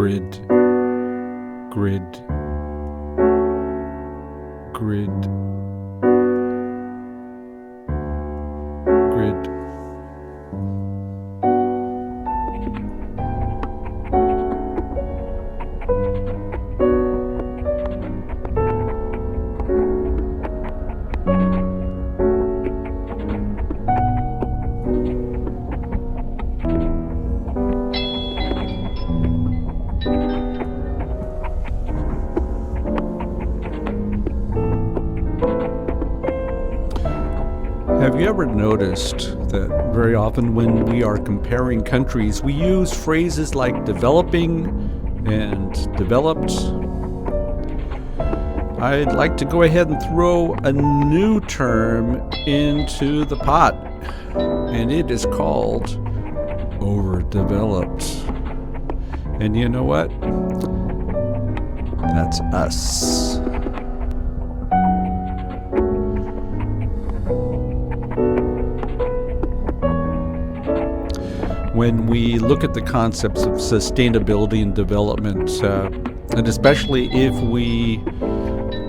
Grid, grid, grid, grid. Have you ever noticed that very often when we are comparing countries, we use phrases like developing and developed? I'd like to go ahead and throw a new term into the pot, and it is called overdeveloped. And you know what? That's us. When we look at the concepts of sustainability and development, and especially if we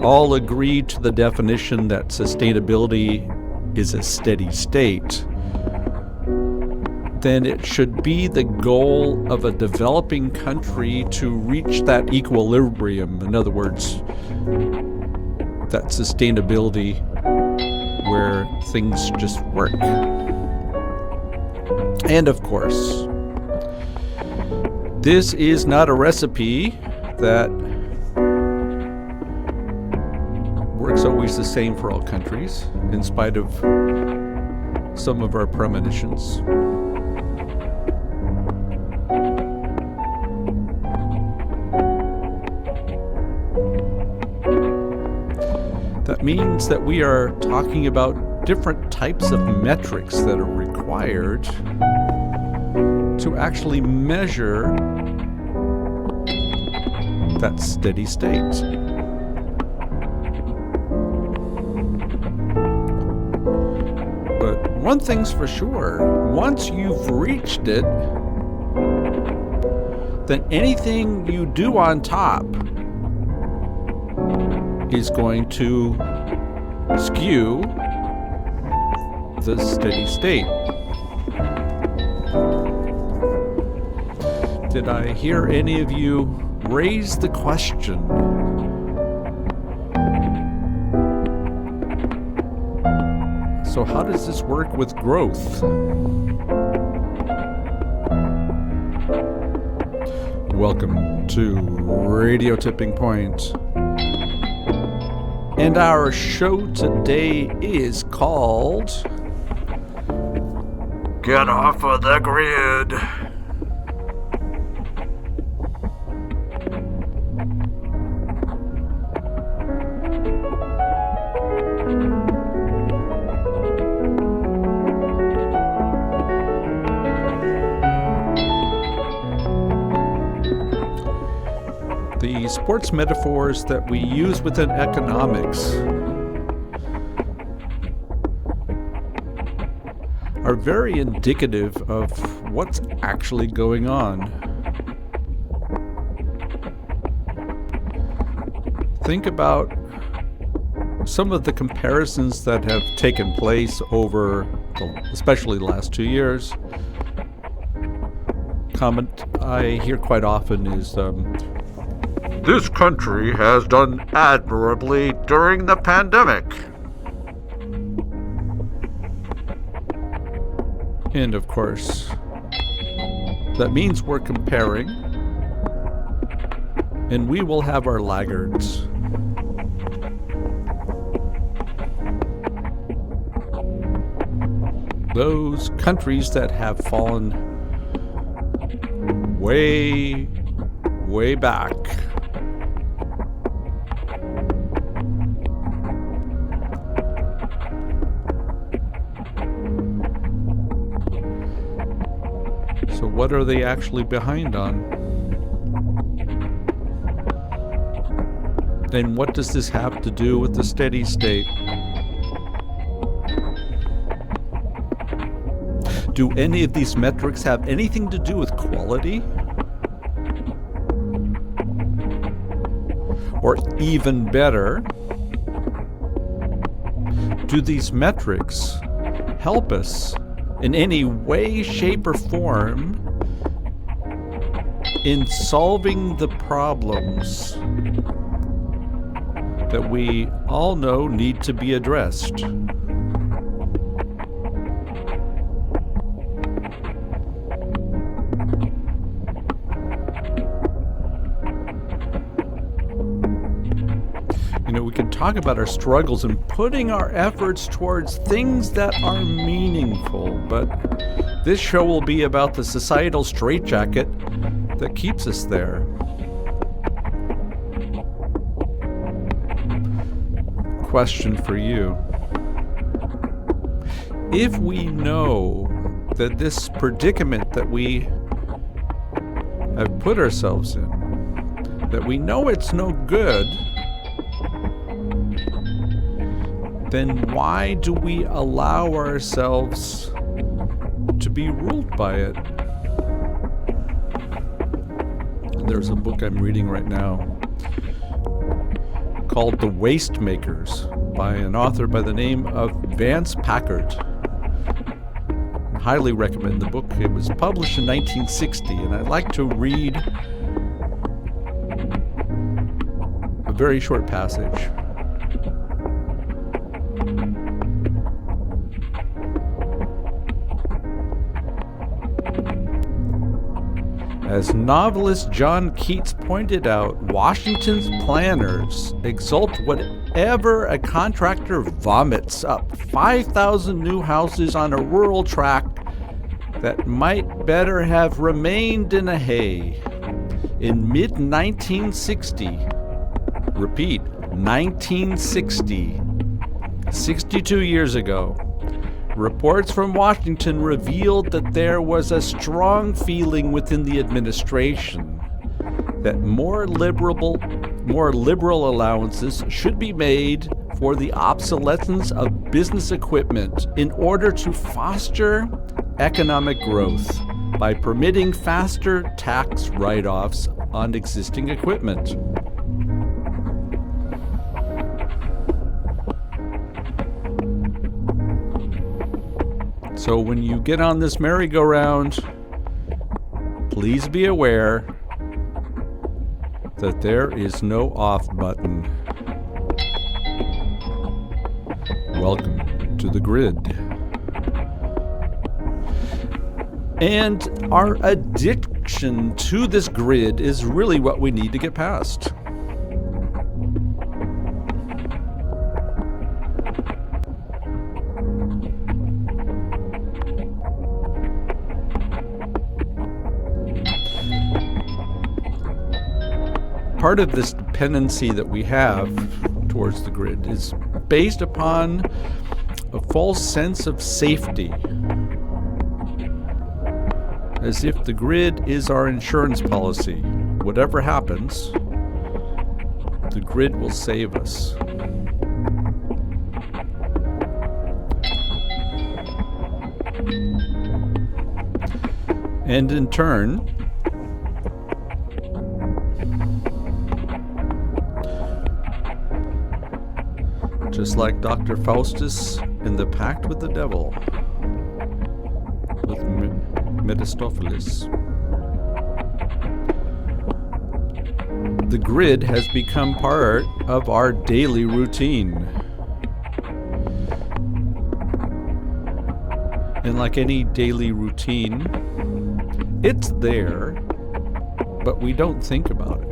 all agree to the definition that sustainability is a steady state, then it should be the goal of a developing country to reach that equilibrium. In other words, that sustainability where things just work. And of course, this is not a recipe that works always the same for all countries, in spite of some of our premonitions. That means that we are talking about different types of metrics that are required to actually measure that steady state. But one thing's for sure, once you've reached it, then anything you do on top is going to skew the steady state. Did I hear any of you raise the question? So how does this work with growth? Welcome to Radio Tipping Point. And our show today is called Get Off of the Grid. The sports metaphors that we use within economics are very indicative of what's actually going on. Think about some of the comparisons that have taken place over, especially the last 2 years. Comment I hear quite often is, this country has done admirably during the pandemic. And of course, that means we're comparing, and we will have our laggards. Those countries that have fallen way, way back. So what are they actually behind on? Then what does this have to do with the steady state? Do any of these metrics have anything to do with quality? Or even better, do these metrics help us in any way, shape, or form in solving the problems that we all know need to be addressed? We can talk about our struggles and putting our efforts towards things that are meaningful, but this show will be about the societal straitjacket that keeps us there. Question for you. If we know that this predicament that we have put ourselves in, that we know it's no good, then why do we allow ourselves to be ruled by it? There's a book I'm reading right now called The Waste Makers by an author by the name of Vance Packard. I highly recommend the book. It was published in 1960, and I'd like to read a very short passage. As novelist John Keats pointed out, Washington's planners exult whenever a contractor vomits up 5,000 new houses on a rural tract that might better have remained in a hay. In mid-1960, repeat, 1960, 62 years ago, reports from Washington revealed that there was a strong feeling within the administration that more liberal allowances should be made for the obsolescence of business equipment in order to foster economic growth by permitting faster tax write-offs on existing equipment. So when you get on this merry-go-round, please be aware that there is no off button. Welcome to the grid. And our addiction to this grid is really what we need to get past. Part of this dependency that we have towards the grid is based upon a false sense of safety, as if the grid is our insurance policy. Whatever happens, the grid will save us. And in turn, just like Dr. Faustus in the Pact with the Devil with Mephistopheles, the grid has become part of our daily routine. And like any daily routine, it's there, but we don't think about it.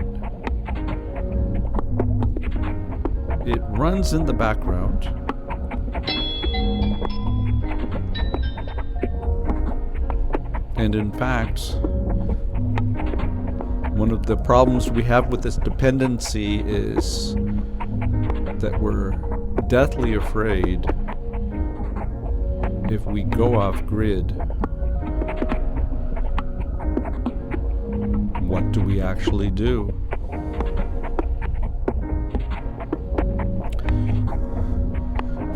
It runs in the background. And in fact, one of the problems we have with this dependency is that we're deathly afraid if we go off grid, what do we actually do?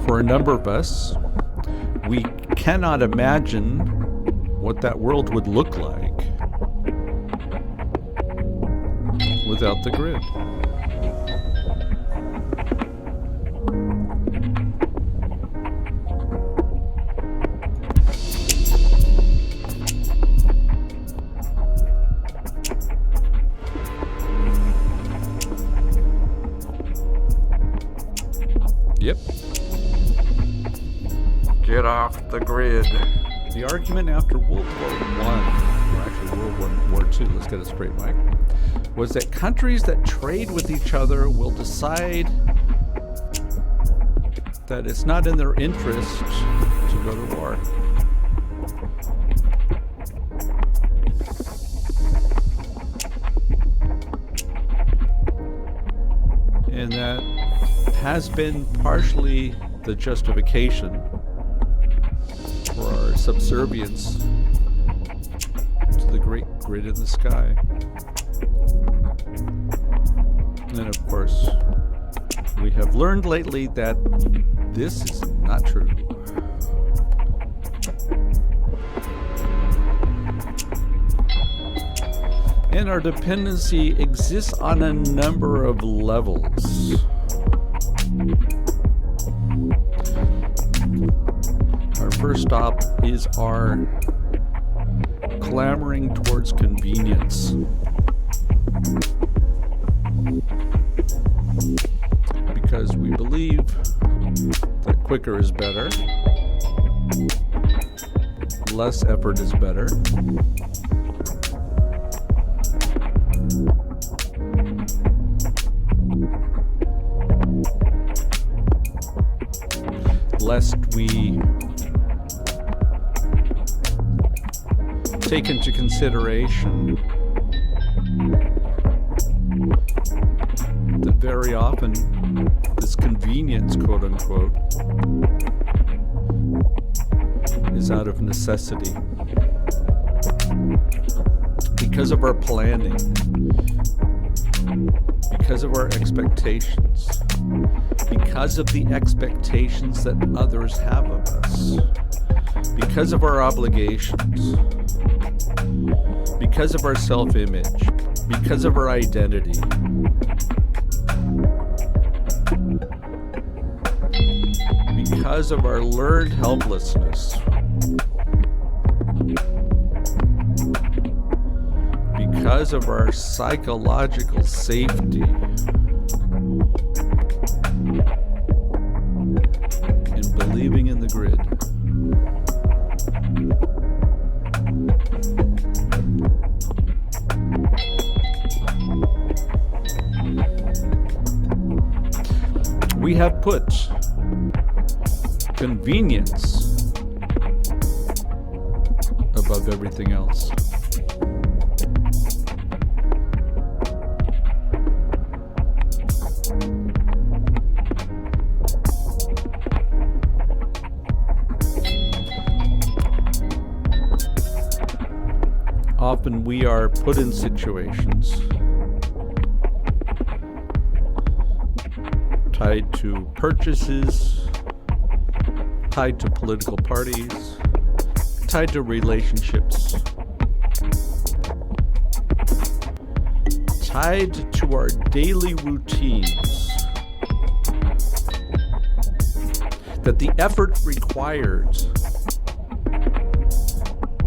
For a number of us, we cannot imagine what that world would look like without the grid. Get off the grid. The argument after World War I, or actually World War II, let's get it straight, Mike, was that countries that trade with each other will decide that it's not in their interest to go to war. And that has been partially the justification for our subservience to the great grid in the sky. And of course, we have learned lately that this is not true. And our dependency exists on a number of levels. Our first stop is our clamoring towards convenience. Because we believe that quicker is better, less effort is better, lest we take into consideration that very often this convenience, quote unquote, is out of necessity because of our planning, because of our expectations, because of the expectations that others have of us, because of our obligations, because of our self-image, because of our identity. Because of our learned helplessness. Because of our psychological safety. In believing in the grid. We have put convenience above everything else. Often we are put in situations tied to purchases, tied to political parties, tied to relationships, tied to our daily routines, that the effort required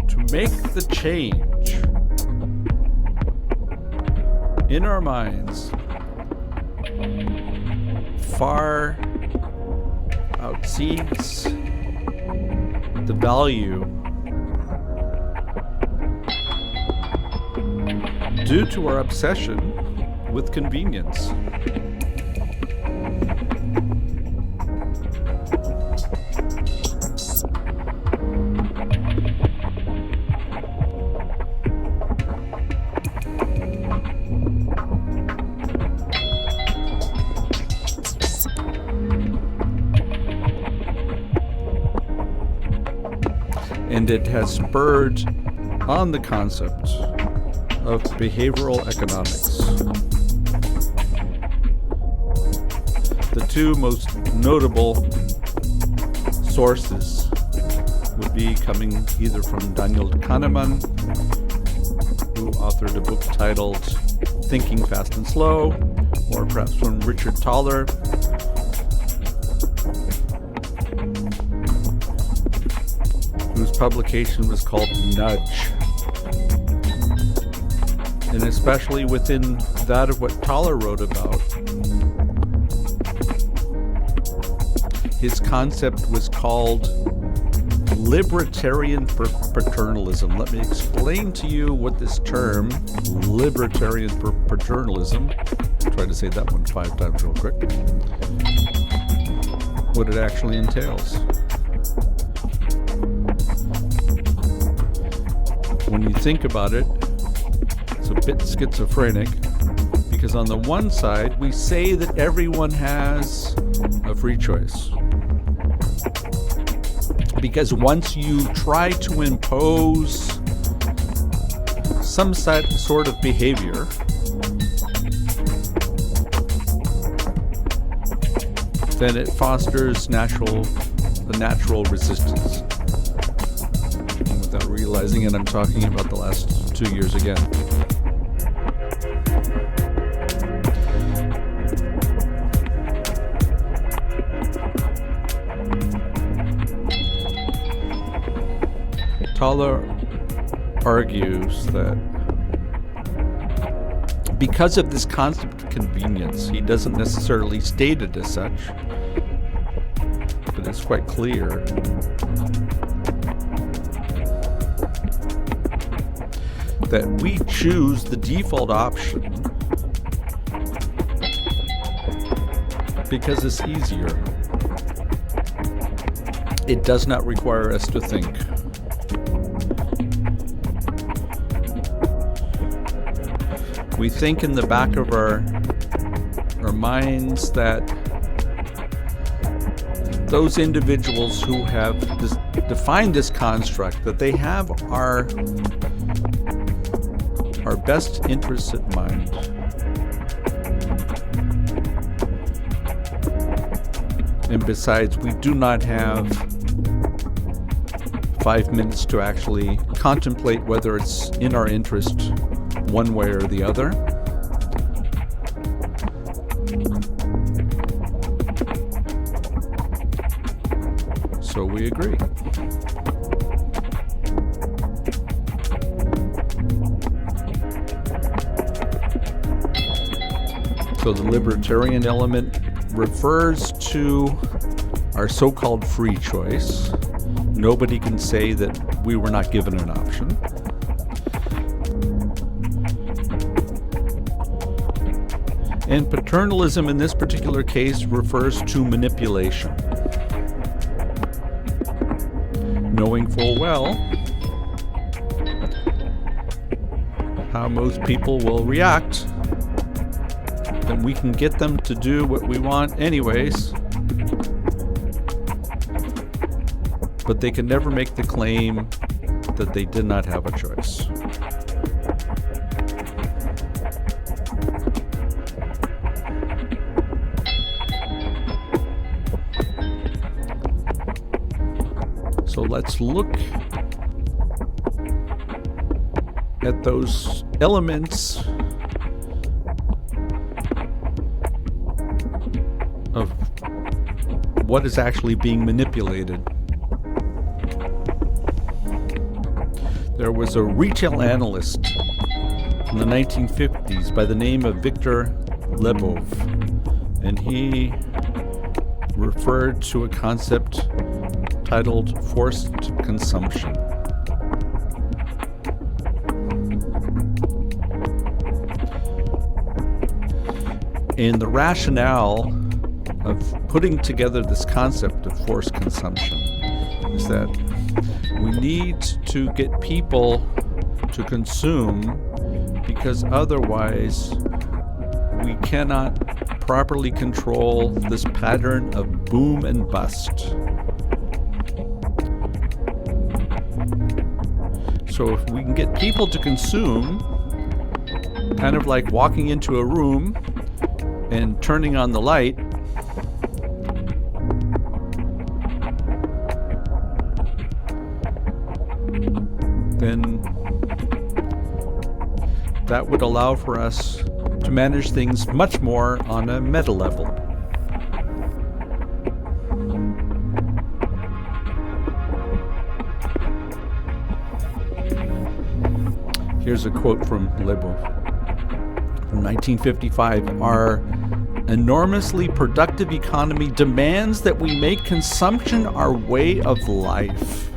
to make the change in our minds far outseeds the value due to our obsession with convenience. And it has spurred on the concept of behavioral economics. The two most notable sources would be coming either from Daniel Kahneman, who authored a book titled Thinking Fast and Slow, or perhaps from Richard Thaler, whose publication was called Nudge. And especially within that of what Thaler wrote about, his concept was called libertarian paternalism. Let me explain to you what this term, libertarian paternalism, try to say that one 5 times real quick, what it actually entails. When you think about it, it's a bit schizophrenic, because on the one side, we say that everyone has a free choice. Because once you try to impose some sort of behavior, then it fosters the natural resistance. And without realizing it, I'm talking about the last 2 years again. Thaler argues that because of this concept of convenience, he doesn't necessarily state it as such, but it's quite clear that we choose the default option because it's easier. It does not require us to think. We think in the back of our minds that those individuals who have defined this construct, that they have our best interests at mind. And besides, we do not have 5 minutes to actually contemplate whether it's in our interest one way or the other. So we agree. So the libertarian element refers to our so-called free choice. Nobody can say that we were not given an option. And paternalism in this particular case refers to manipulation. Knowing full well how most people will react, then we can get them to do what we want anyways, but they can never make the claim that they did not have a choice. So let's look at those elements of what is actually being manipulated. There was a retail analyst in the 1950s by the name of Victor Lebov, and he referred to a concept titled forced consumption. And the rationale of putting together this concept of forced consumption is that we need to get people to consume, because otherwise we cannot properly control this pattern of boom and bust. So if we can get people to consume, kind of like walking into a room and turning on the light, then that would allow for us to manage things much more on a meta level. Here's a quote from Lebov from 1955. Our enormously productive economy demands that we make consumption our way of life.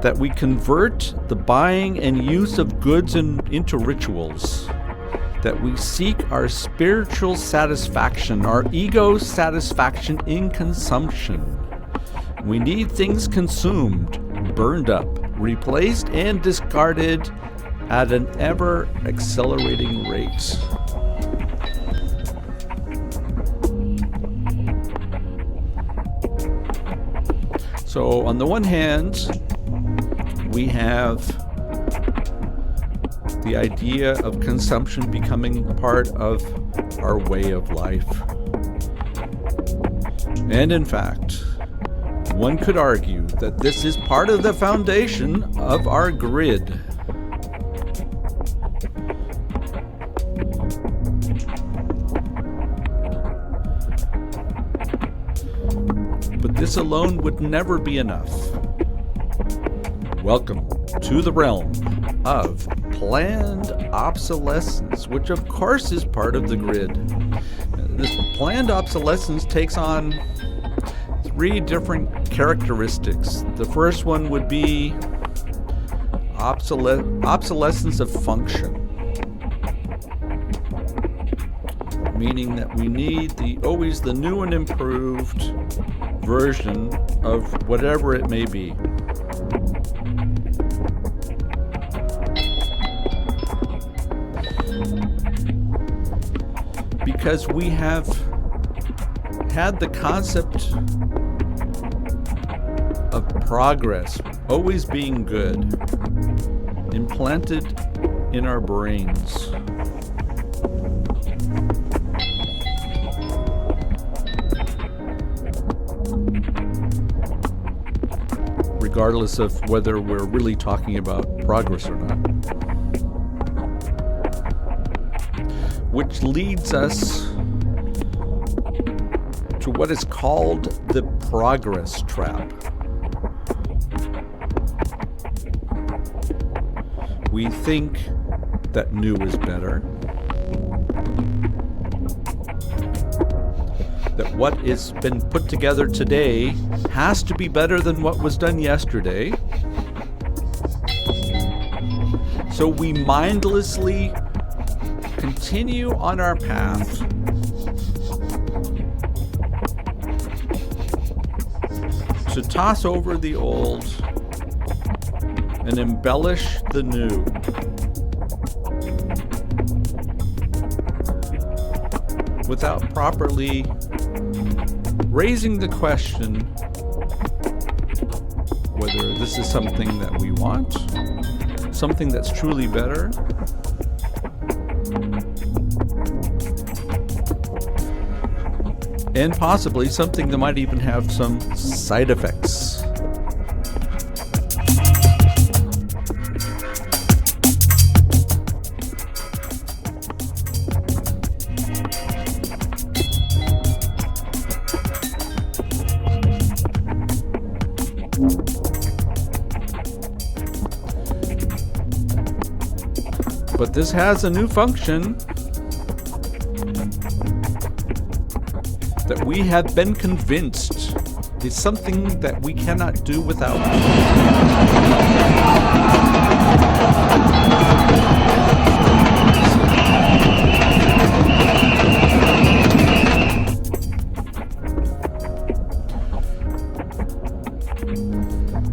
that we convert the buying and use of goods into rituals, that we seek our spiritual satisfaction, our ego satisfaction in consumption. We need things consumed, burned up, replaced, and discarded at an ever-accelerating rate. So, on the one hand, we have the idea of consumption becoming part of our way of life. And in fact, one could argue that this is part of the foundation of our grid. But this alone would never be enough. Welcome to the realm of planned obsolescence, which of course is part of the grid. This planned obsolescence takes on three different characteristics. The first one would be obsolescence of function, meaning that we need always the new and improved version of whatever it may be. Because we have had the concept of progress always being good implanted in our brains. Regardless of whether we're really talking about progress or not. Which leads us to what is called the progress trap. We think that new is better, that what has been put together today has to be better than what was done yesterday. So we mindlessly continue on our path to toss over the old and embellish the new. Without properly raising the question whether this is something that we want, something that's truly better, and possibly something that might even have some side effects. But this has a new function that we have been convinced is something that we cannot do without.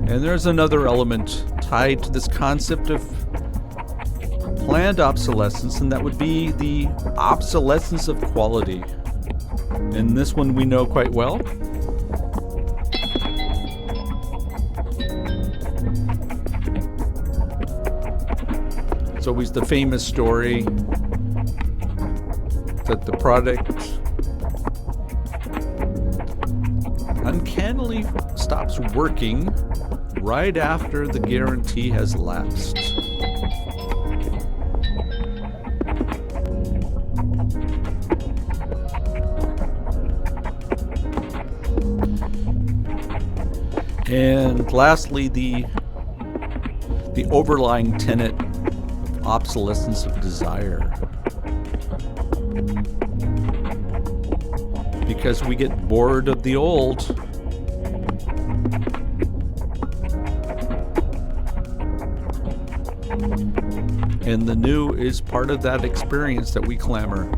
And there's another element tied to this concept of planned obsolescence, and that would be the obsolescence of quality. And this one we know quite well. It's always the famous story that the product uncannily stops working right after the guarantee has lapsed. And lastly, the overlying tenet, obsolescence of desire. Because we get bored of the old, And the new is part of that experience that we clamor.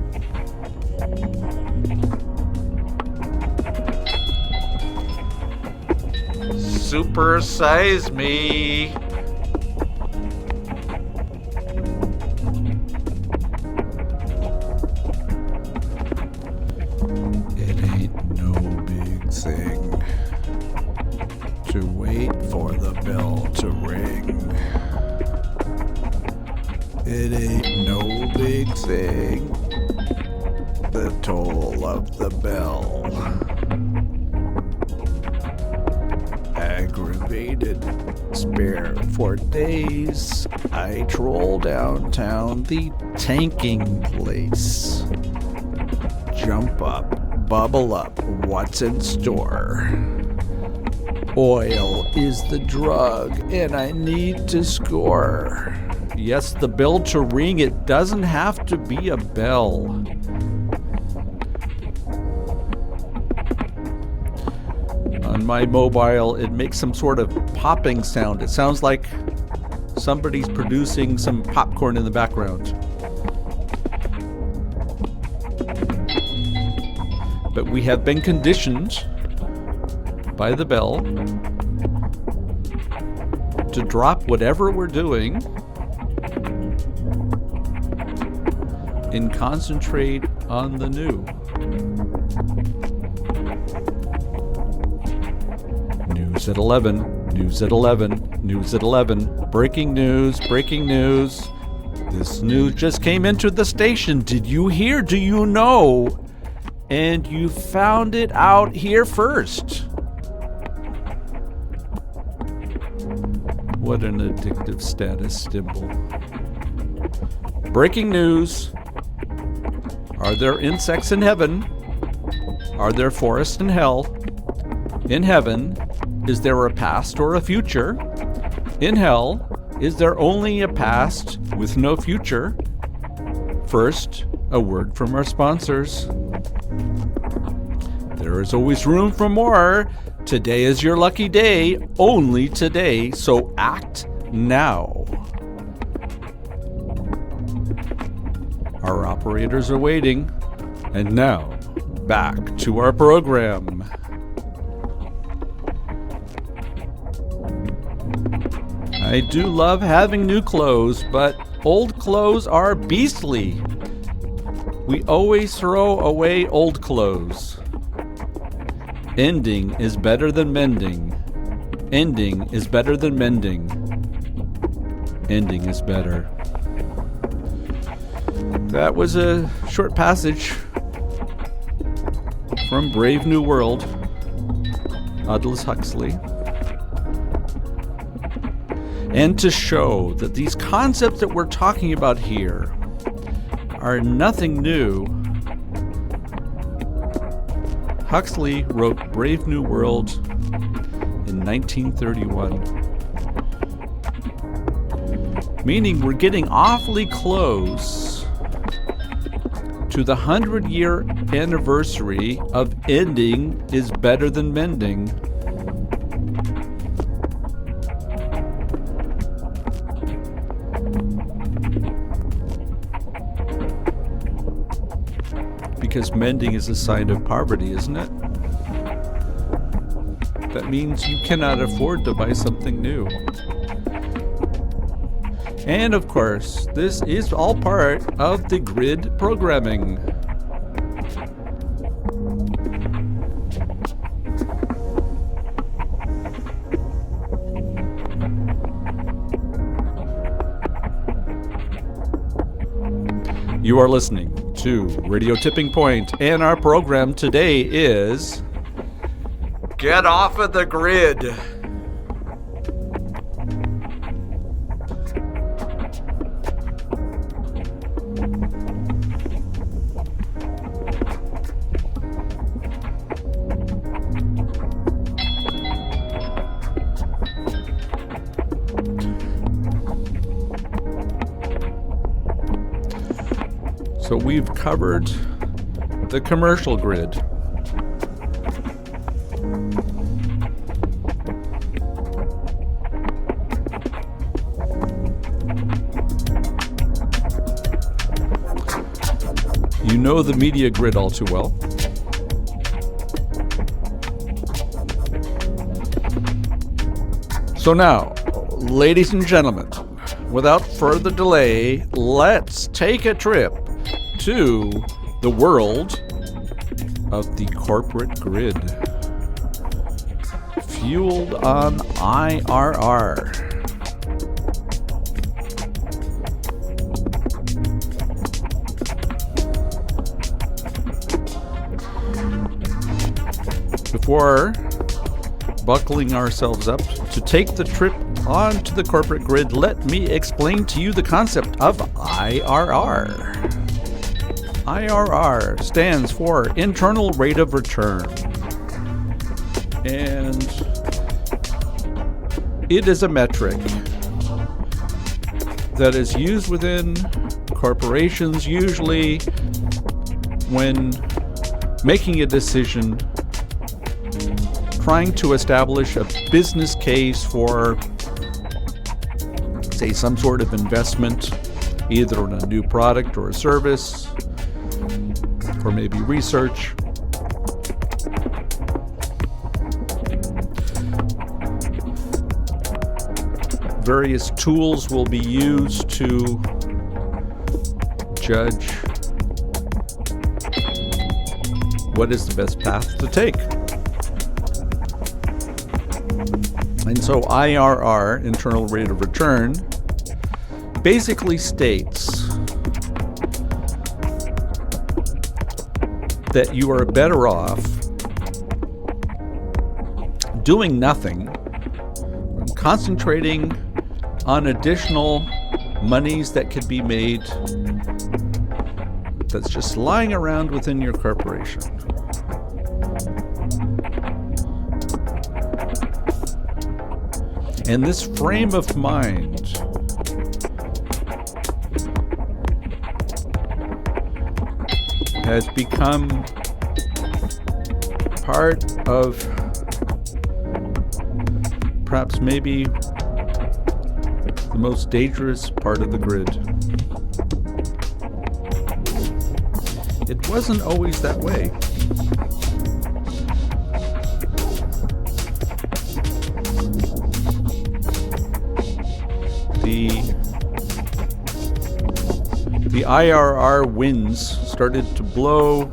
Super size me. It ain't no big thing to wait for the bell to ring. It ain't no big thing, the toll of the bell. Aggravated, spare for days, I troll downtown the tanking place. Jump up, bubble up, what's in store? Oil is the drug, and I need to score. Yes, the bell to ring, it doesn't have to be a bell. On my mobile, it makes some sort of popping sound. It sounds like somebody's producing some popcorn in the background. But we have been conditioned by the bell to drop whatever we're doing and concentrate on the new. News at 11, news at 11, news at 11. Breaking news, breaking news. This news just came into the station. Did you hear? Do you know? And you found it out here first. What an addictive status symbol. Breaking news. Are there insects in heaven? Are there forests in hell? In heaven, is there a past or a future? In hell, is there only a past with no future? First, a word from our sponsors. There is always room for more. Today is your lucky day, only today, so act now. Our operators are waiting. And now, back to our program. I do love having new clothes, but old clothes are beastly. We always throw away old clothes. Ending is better than mending. Ending is better than mending. Ending is better. That was a short passage from Brave New World, Aldous Huxley. And to show that these concepts that we're talking about here are nothing new, Huxley wrote Brave New World in 1931. Meaning we're getting awfully close to the 100-year anniversary of ending is better than mending. Because mending is a sign of poverty, isn't it? That means you cannot afford to buy something new. And of course, this is all part of the grid programming. You are listening to Radio Tipping Point, and our program today is Get Off of the Grid. So we've covered the commercial grid. know the media grid all too well. So now, ladies and gentlemen, without further delay, let's take a trip to the world of the corporate grid, fueled on IRR. Before buckling ourselves up to take the trip onto the corporate grid, let me explain to you the concept of IRR. IRR stands for internal rate of return, and it is a metric that is used within corporations, usually when making a decision, trying to establish a business case for, say, some sort of investment, either in a new product or a service, or maybe research. Various tools will be used to judge what is the best path to take. And so IRR, internal rate of return, basically states that you are better off doing nothing, concentrating on additional monies that could be made that's just lying around within your corporation. And this frame of mind has become part of perhaps maybe the most dangerous part of the grid. It wasn't always that way. The IRR winds started to blow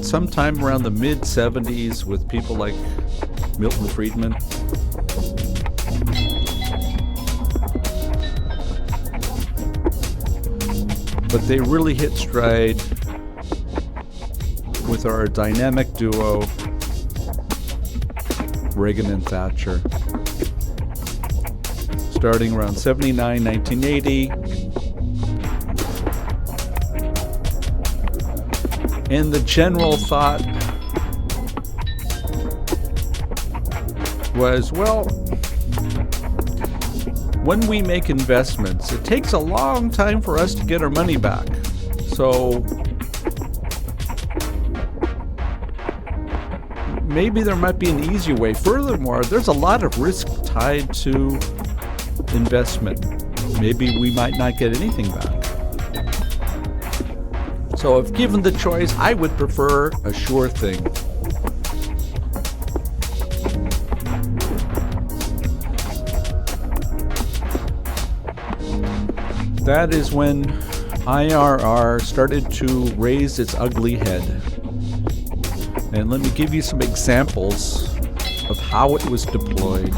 sometime around the mid-70s with people like Milton Friedman. But they really hit stride with our dynamic duo, Reagan and Thatcher. Starting around 79, 1980. And the general thought was, well, when we make investments, it takes a long time for us to get our money back. So maybe there might be an easier way. Furthermore, there's a lot of risk tied to investment. Maybe we might not get anything back. So if given the choice, I would prefer a sure thing. That is when IRR started to raise its ugly head. And let me give you some examples of how it was deployed.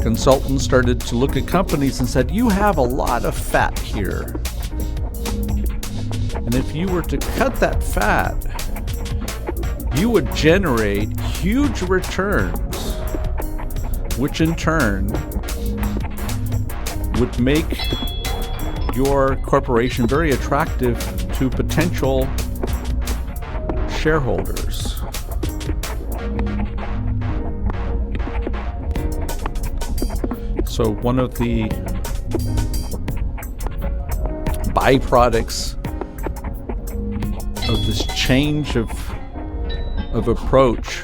Consultants started to look at companies and said, you have a lot of fat here. And if you were to cut that fat, you would generate huge returns, which in turn would make your corporation very attractive to potential shareholders. So one of the byproducts of this change of approach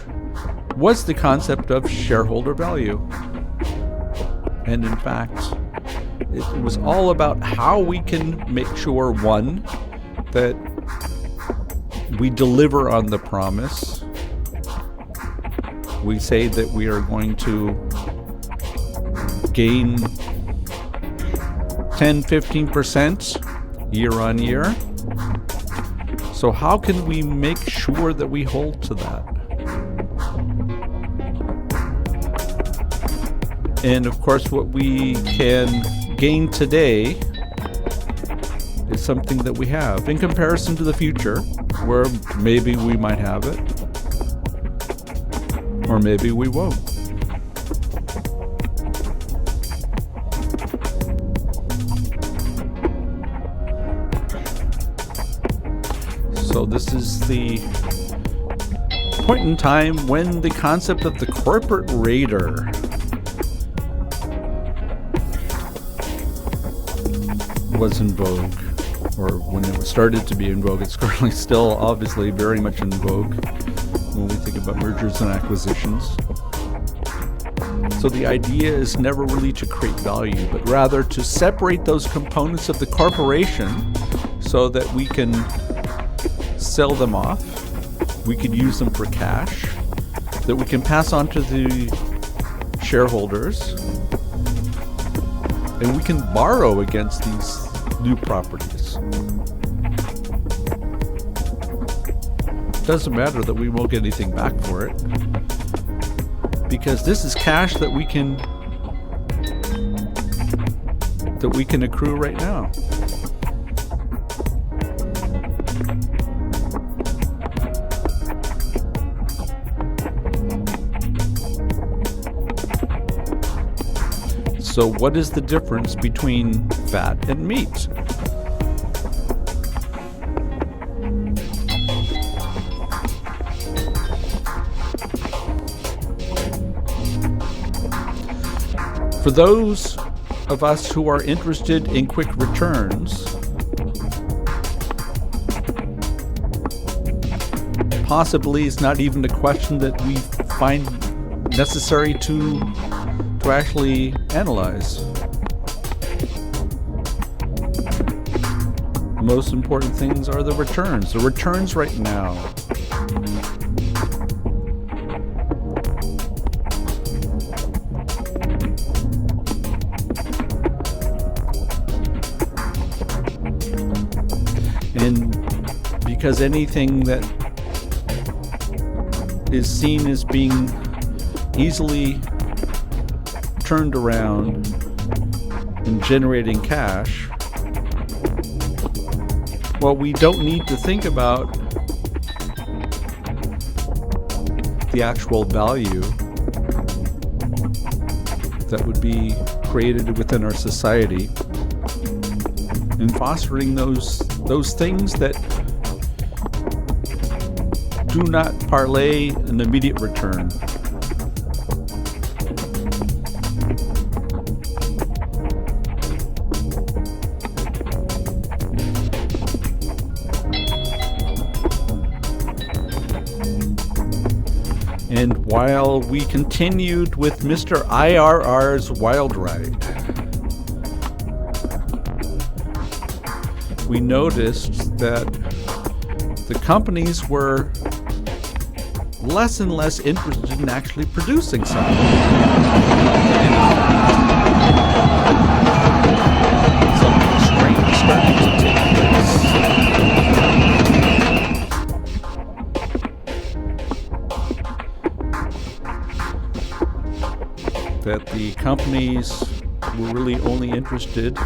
was the concept of shareholder value. And in fact, It was all about how we can make sure, one, that we deliver on the promise. We say that we are going to gain 10-15% year on year. So how can we make sure that we hold to that? And of course, what we can gain today is something that we have in comparison to the future, where maybe we might have it, or maybe we won't. So this is the point in time when the concept of the corporate raider was in vogue, or when it started to be in vogue. It's currently still obviously very much in vogue when we think about mergers and acquisitions. So the idea is never really to create value, but rather to separate those components of the corporation so that we can sell them off, we could use them for cash, that we can pass on to the shareholders, and we can borrow against these new properties. It doesn't matter that we won't get anything back for it, because this is cash that we can accrue right now. So what is the difference between fat and meat? For those of us who are interested in quick returns, possibly it's not even a question that we find necessary to actually analyze. The most important things are the returns. The returns right now. And because anything that is seen as being easily turned around and generating cash, well, we don't need to think about the actual value that would be created within our society and fostering those things that do not parlay an immediate return. And while we continued with Mr. IRR's wild ride, we noticed that the companies were less and less interested in actually producing something. Something strange started to take place. That the companies were really only interested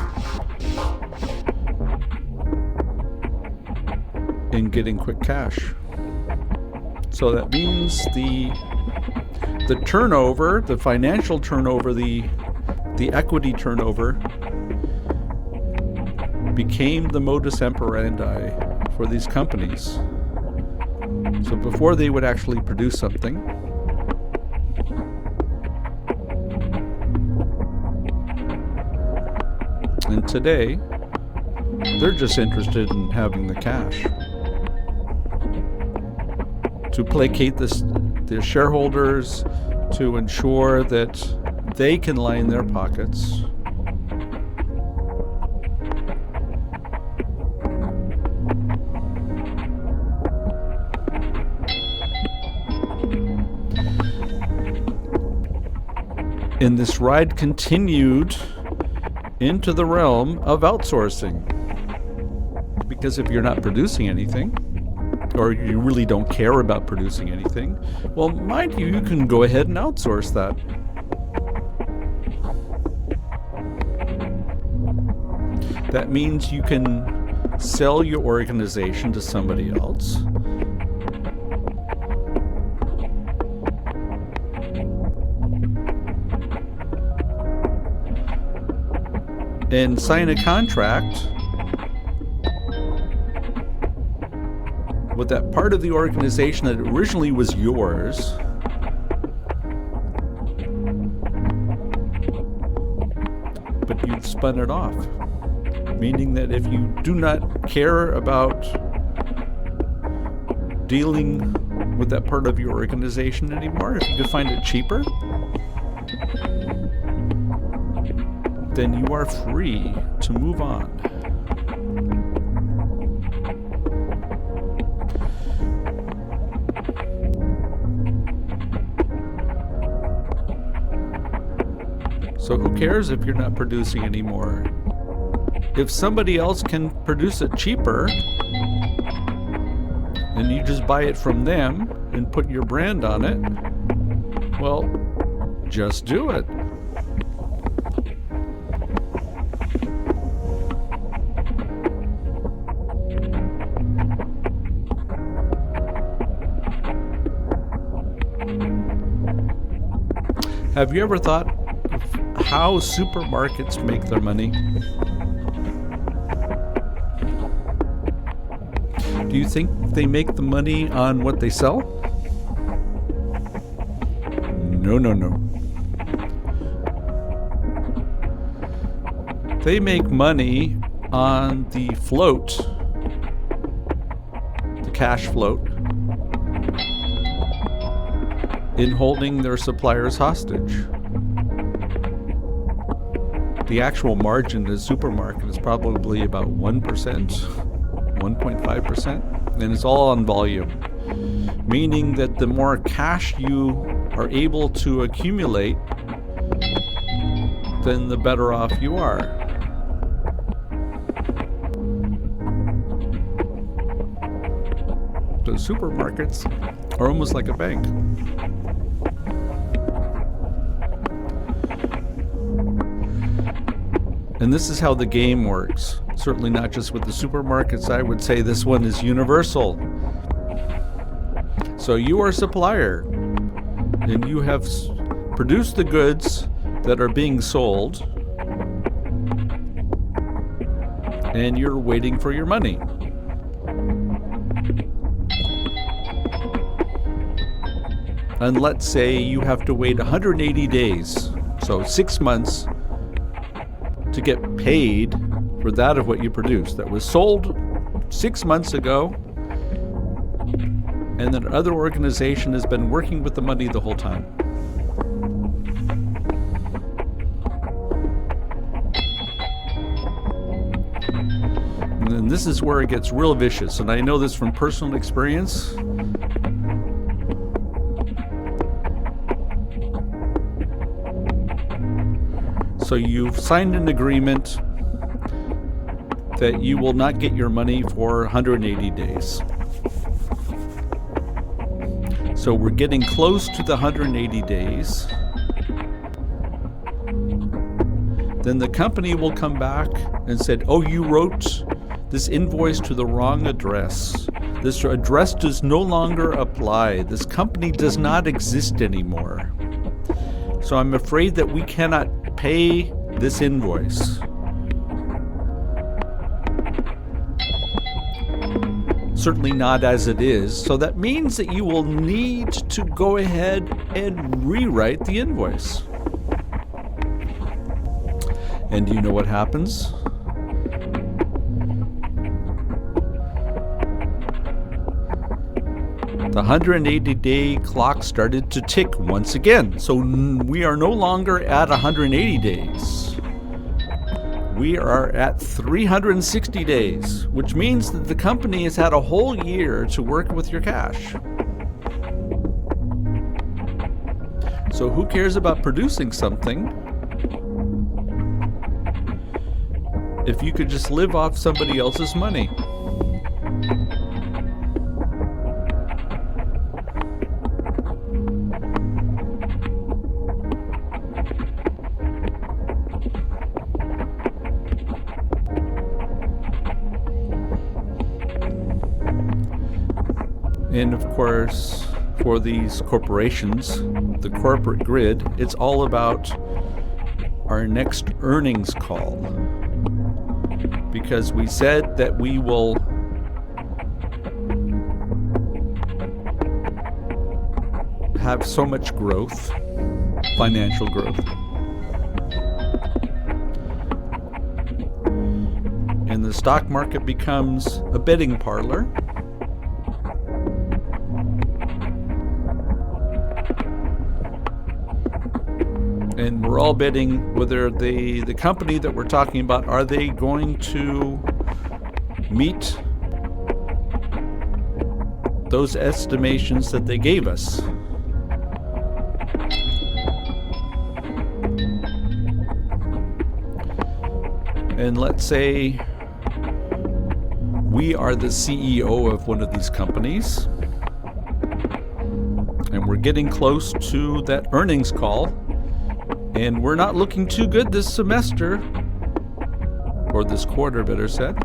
in getting quick cash. So that means the turnover, the financial turnover, the equity turnover became the modus operandi for these companies. So before they would actually produce something, and today they're just interested in having the cash to placate their shareholders, to ensure that they can line their pockets, And this ride continued into the realm of outsourcing. Because if you're not producing anything, or you really don't care about producing anything, well, mind you, you can go ahead and outsource that. That means you can sell your organization to somebody else. And sign a contract with that part of the organization that originally was yours, but you've spun it off. Meaning that if you do not care about dealing with that part of your organization anymore, if you can find it cheaper, then you are free to move on. So who cares if you're not producing anymore? If somebody else can produce it cheaper, and you just buy it from them and put your brand on it, well, just do it. Have you ever thought of how supermarkets make their money? Do you think they make the money on what they sell? No. They make money on the float, the cash float, in holding their suppliers hostage. The actual margin in a supermarket is probably about 1%. 1.5%, and it's all on volume, meaning that the more cash you are able to accumulate, then the better off you are. The supermarkets are almost like a bank. And this is how the game works. Certainly not just with the supermarkets. I would say this one is universal. So you are a supplier, and you have produced the goods that are being sold, and you're waiting for your money. And let's say you have to wait 180 days, so 6 months, to get paid for that of what you produced that was sold 6 months ago, and that other organization has been working with the money the whole time. And then this is where it gets real vicious, and I know this from personal experience. So you've signed an agreement that you will not get your money for 180 days. So we're getting close to the 180 days. Then the company will come back and said, oh, you wrote this invoice to the wrong address. This address does no longer apply. This company does not exist anymore. So I'm afraid that we cannot pay this invoice. Certainly not as it is. So that means that you will need to go ahead and rewrite the invoice. And do you know what happens? The 180-day clock started to tick once again. So we are no longer at 180 days. We are at 360 days, which means that the company has had a whole year to work with your cash. So who cares about producing something if you could just live off somebody else's money? And of course, for these corporations, the corporate grid, it's all about our next earnings call. Because we said that we will have so much growth, financial growth. And the stock market becomes a betting parlor. And we're all betting whether the company that we're talking about, are they going to meet those estimations that they gave us? And let's say we are the CEO of one of these companies, and we're getting close to that earnings call. And we're not looking too good this semester, or this quarter, better said.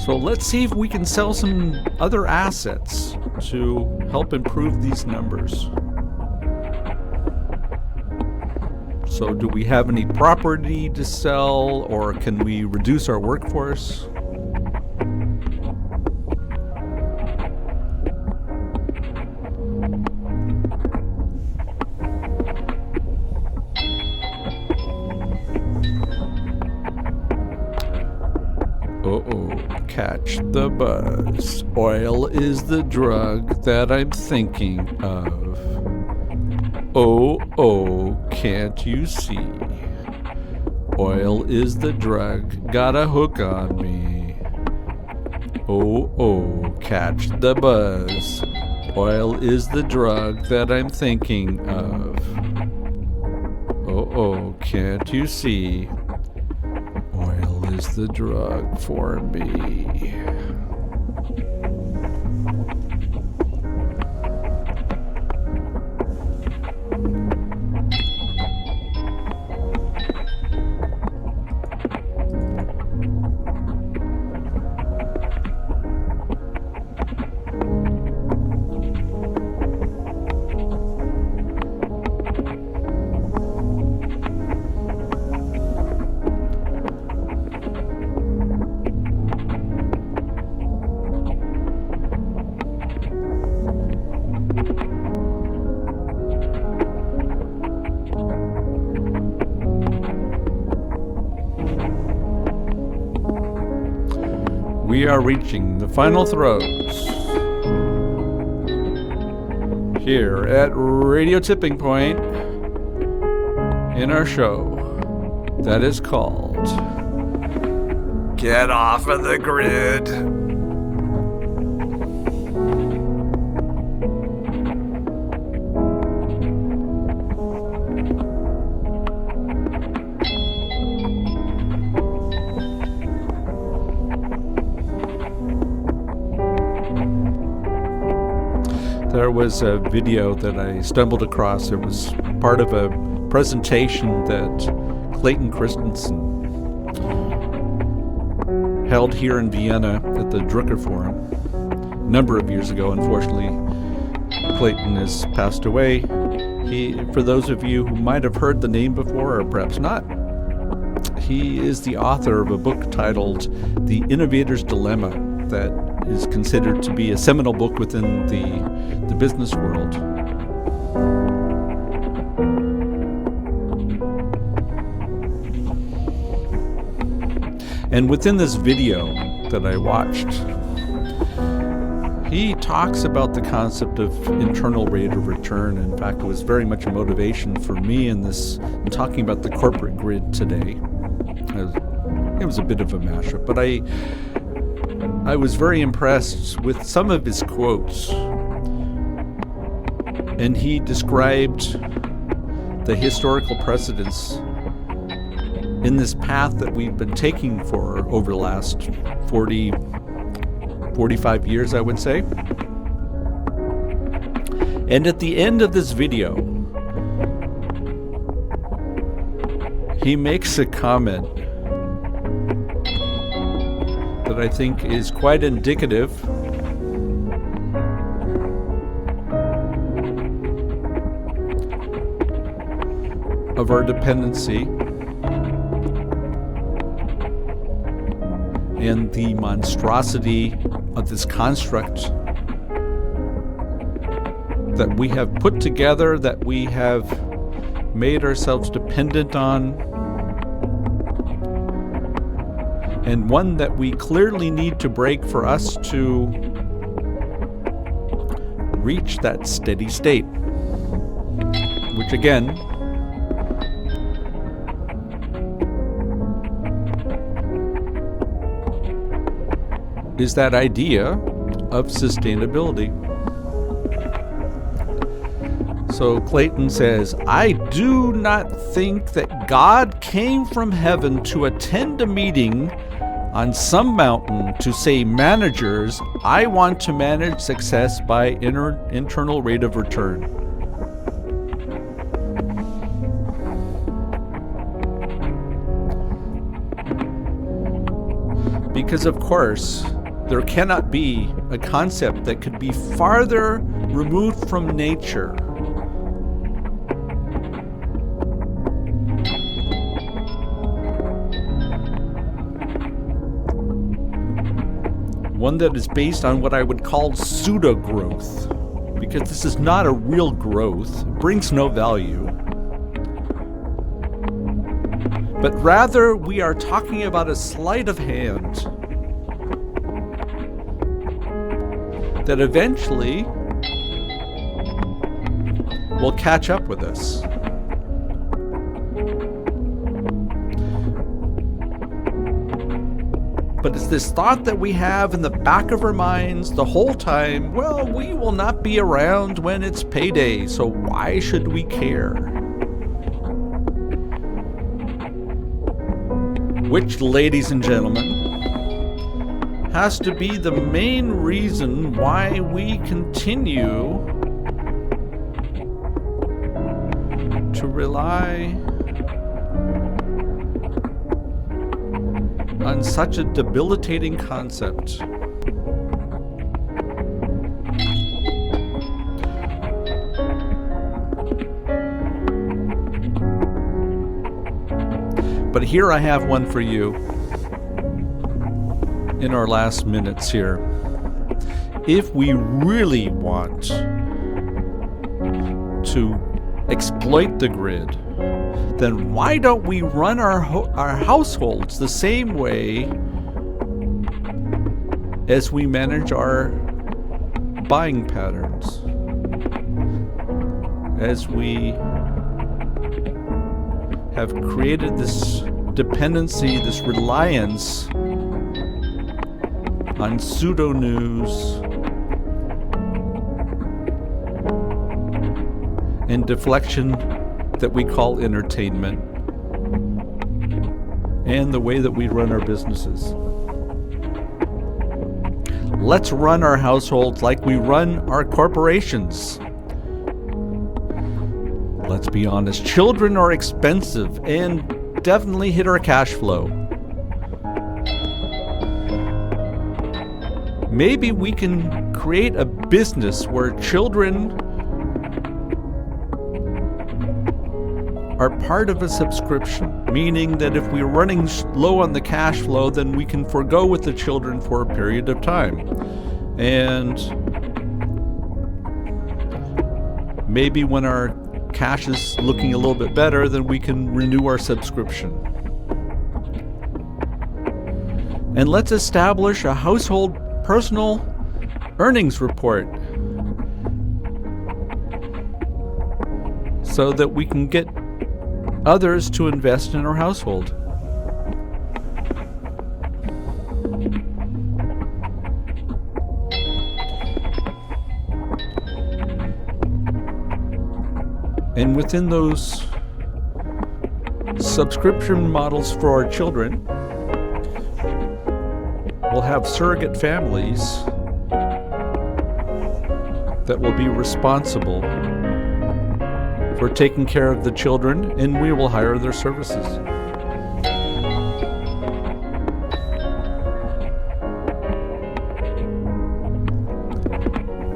So let's see if we can sell some other assets to help improve these numbers. So do we have any property to sell, or can we reduce our workforce? Catch the buzz. Oil is the drug that I'm thinking of. Oh, can't you see? Oil is the drug, got a hook on me. Oh, catch the buzz. Oil is the drug that I'm thinking of. Oh, can't you see? Oil is the drug for me. We are reaching the final throes here at Radio Tipping Point in our show that is called Get Off of the Grid. There was a video that I stumbled across. It was part of a presentation that Clayton Christensen held here in Vienna at the Drucker Forum a number of years ago. Unfortunately, Clayton has passed away. For those of you who might have heard the name before, or perhaps not, he is the author of a book titled The Innovator's Dilemma that is considered to be a seminal book within the business world. And within this video that I watched, he talks about the concept of internal rate of return. In fact, it was very much a motivation for me in talking about the corporate grid today. It was a bit of a mashup, but I was very impressed with some of his quotes. And he described the historical precedents in this path that we've been taking for over the last 45 years, I would say. And at the end of this video, he makes a comment that I think is quite indicative of our dependency and the monstrosity of this construct that we have put together, that we have made ourselves dependent on, and one that we clearly need to break for us to reach that steady state, which again is that idea of sustainability. So Clayton says, I do not think that God came from heaven to attend a meeting on some mountain to say, managers, I want to manage success by internal rate of return. Because of course, there cannot be a concept that could be farther removed from nature one that is based on what I would call pseudo-growth, because this is not a real growth, it brings no value. But rather, we are talking about a sleight of hand that eventually will catch up with us. But it's this thought that we have in the back of our minds the whole time, well, we will not be around when it's payday, so why should we care? Which, ladies and gentlemen, has to be the main reason why we continue to rely on such a debilitating concept. But here I have one for you in our last minutes here. If we really want to exploit the grid, then why don't we run our households the same way as we manage our buying patterns, as we have created this dependency, this reliance on pseudo-news and deflection that we call entertainment, and the way that we run our businesses. Let's run our households like we run our corporations. Let's be honest, children are expensive and definitely hit our cash flow. Maybe we can create a business where children are part of a subscription, meaning that if we're running low on the cash flow, then we can forego with the children for a period of time. And maybe when our cash is looking a little bit better, then we can renew our subscription. And let's establish a household personal earnings report so that we can get others to invest in our household. And within those subscription models for our children, we'll have surrogate families that will be responsible for taking care of the children, and we will hire their services.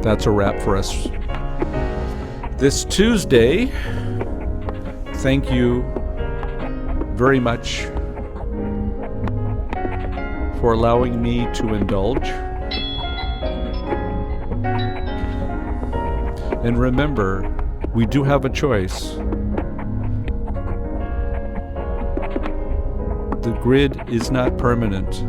That's a wrap for us this Tuesday. Thank you very much for allowing me to indulge. And remember, we do have a choice. The grid is not permanent.